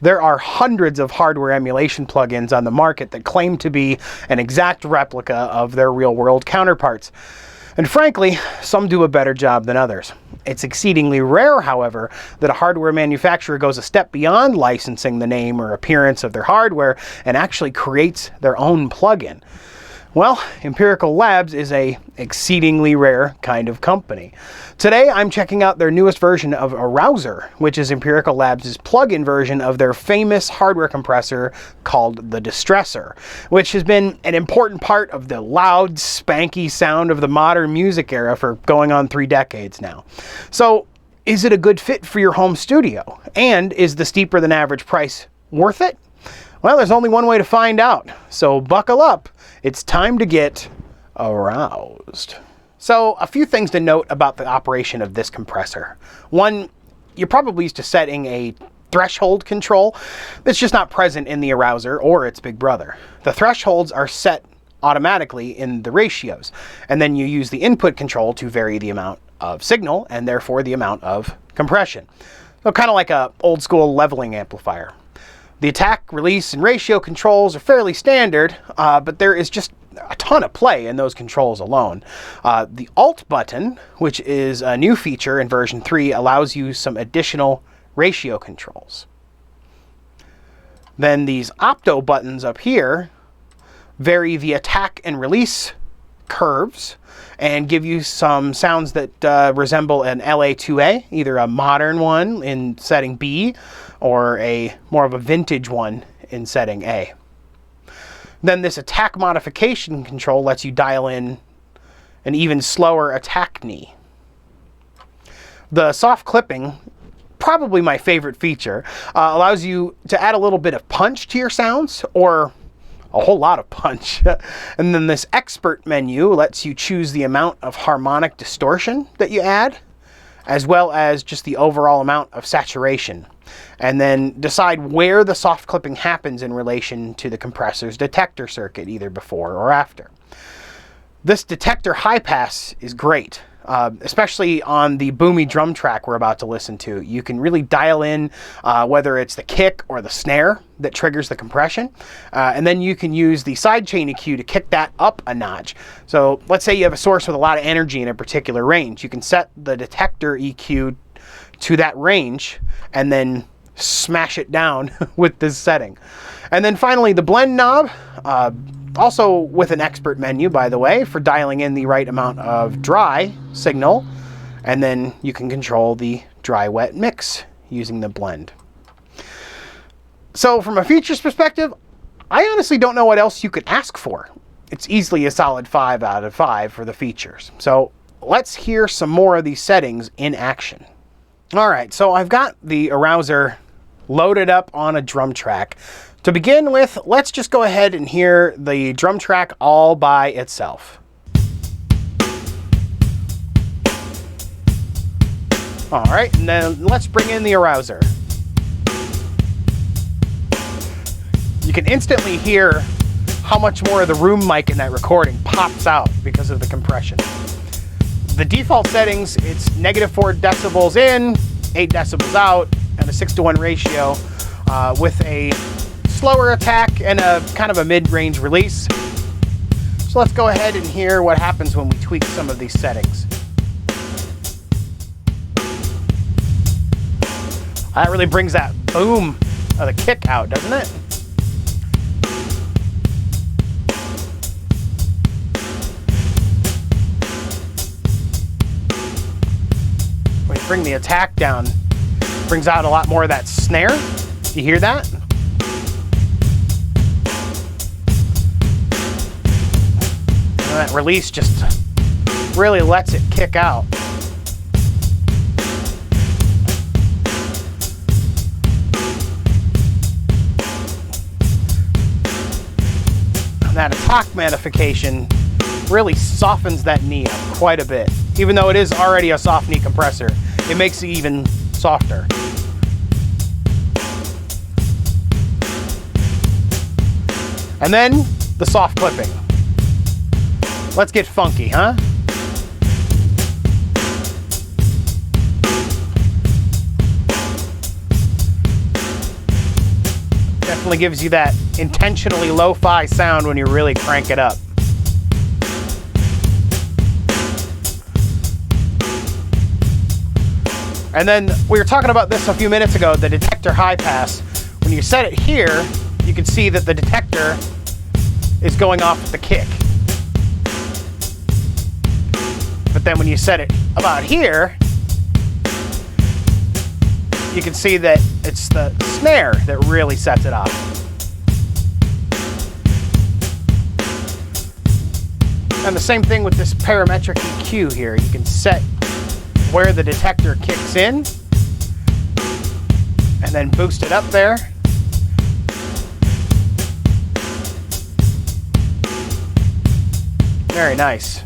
There are hundreds of hardware emulation plugins on the market that claim to be an exact replica of their real-world counterparts. And frankly, some do a better job than others. It's exceedingly rare, however, that a hardware manufacturer goes a step beyond licensing the name or appearance of their hardware and actually creates their own plugin. Well, Empirical Labs is a exceedingly rare kind of company. Today, I'm checking out their newest version of Arouser, which is Empirical Labs' plug-in version of their famous hardware compressor called the Distressor, which has been an important part of the loud, spanky sound of the modern music era for going on 3 decades now. So, is it a good fit for your home studio? And is the steeper than average price worth it? Well, there's only one way to find out, so buckle up. It's time to get aroused. So, a few things to note about the operation of this compressor. One, you're probably used to setting a threshold control that's just not present in the Arouser or its big brother. The thresholds are set automatically in the ratios, and then you use the input control to vary the amount of signal and therefore the amount of compression. So kind of like an old school leveling amplifier. The attack, release, and ratio controls are fairly standard, but there is just a ton of play in those controls alone. The Alt button, which is a new feature in version 3, allows you some additional ratio controls. Then these Opto buttons up here vary the attack and release curves and give you some sounds that resemble an LA2A, either a modern one in setting B or a more of a vintage one in setting A. Then this attack modification control lets you dial in an even slower attack knee. The soft clipping, probably my favorite feature, allows you to add a little bit of punch to your sounds, or a whole lot of punch. And then this expert menu lets you choose the amount of harmonic distortion that you add, as well as just the overall amount of saturation. And then decide where the soft clipping happens in relation to the compressor's detector circuit, either before or after. This detector high pass is great. Especially on the boomy drum track we're about to listen to. You can really dial in whether it's the kick or the snare that triggers the compression. And then you can use the sidechain EQ to kick that up a notch. So let's say you have a source with a lot of energy in a particular range. You can set the detector EQ to that range and then smash it down with this setting. And then finally the blend knob. Also with an expert menu, by the way, for dialing in the right amount of dry signal, and then you can control the dry-wet mix using the blend. So from a features perspective, I honestly don't know what else you could ask for. It's easily a solid 5 out of 5 for the features. So let's hear some more of these settings in action. All right, so I've got the Arouser loaded up on a drum track. To begin with, let's just go ahead and hear the drum track all by itself. All right, and then let's bring in the Arouser. You can instantly hear how much more of the room mic in that recording pops out because of the compression. The default settings, it's -4 decibels in, 8 decibels out, and a 6:1 ratio with a slower attack and a kind of a mid-range release. So let's go ahead and hear what happens when we tweak some of these settings. That really brings that boom of the kick out, doesn't it? When you bring the attack down, brings out a lot more of that snare. You hear that? And that release just really lets it kick out. And that attack modification really softens that knee up quite a bit. Even though it is already a soft knee compressor, it makes it even softer. And then the soft clipping. Let's get funky, huh? definitely gives you that intentionally lo-fi sound when you really crank it up. And then we were talking about this a few minutes ago, the detector high pass. When you set it here, you can see that the detector is going off with the kick. But then when you set it about here, you can see that it's the snare that really sets it off. And the same thing with this parametric EQ here. You can set where the detector kicks in and then boost it up there. Very nice.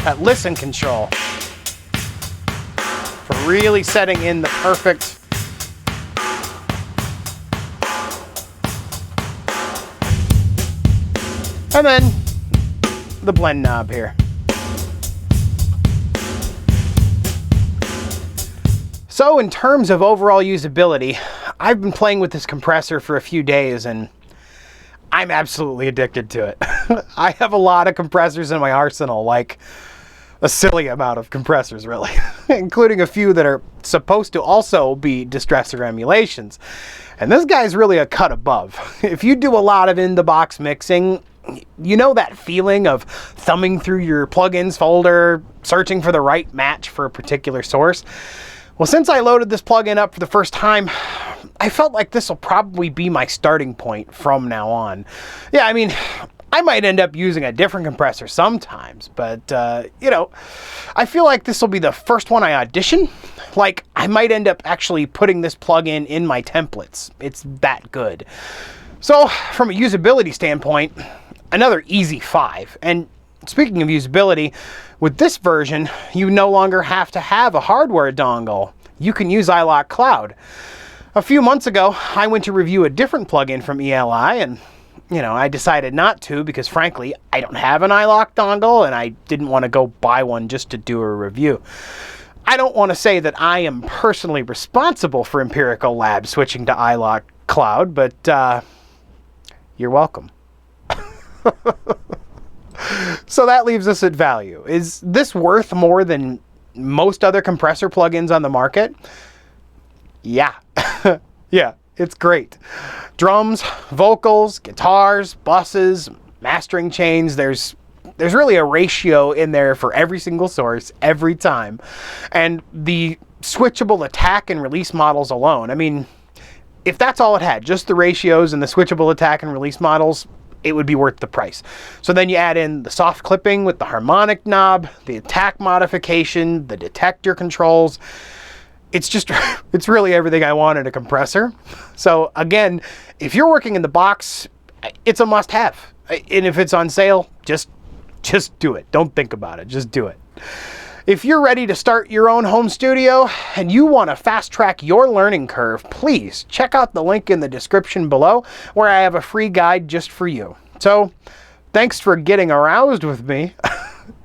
That listen control for really setting in the perfect and then the blend knob here. So in terms of overall usability, I've been playing with this compressor for a few days and I'm absolutely addicted to it. I have a lot of compressors in my arsenal, like a silly amount of compressors really, including a few that are supposed to also be Distressor emulations. And this guy's really a cut above. If you do a lot of in-the-box mixing, you know that feeling of thumbing through your plugins folder, searching for the right match for a particular source? Well, since I loaded this plugin up for the first time, I felt like this will probably be my starting point from now on. Yeah, I mean, I might end up using a different compressor sometimes, but, you know, I feel like this will be the first one I audition. Like, I might end up actually putting this plugin in my templates. It's that good. So, from a usability standpoint, another easy 5. And speaking of usability, with this version, you no longer have to have a hardware dongle. You can use iLok Cloud. A few months ago, I went to review a different plugin from ELI, and you know, I decided not to because frankly, I don't have an iLok dongle and I didn't want to go buy one just to do a review. I don't want to say that I am personally responsible for Empirical Labs switching to iLok Cloud, but you're welcome. So that leaves us at value. Is this worth more than most other compressor plugins on the market? Yeah. Yeah, it's great. Drums, vocals, guitars, buses, mastering chains, there's really a ratio in there for every single source, every time. And the switchable attack and release models alone, I mean, if that's all it had, just the ratios and the switchable attack and release models, it would be worth the price. So then you add in the soft clipping with the harmonic knob, the attack modification, the detector controls. It's just, it's really everything I want in a compressor. So again, if you're working in the box, it's a must-have. And if it's on sale, just do it. Don't think about it. Just do it. If you're ready to start your own home studio and you want to fast track your learning curve, please check out the link in the description below where I have a free guide just for you. So thanks for getting aroused with me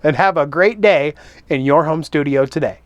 and have a great day in your home studio today.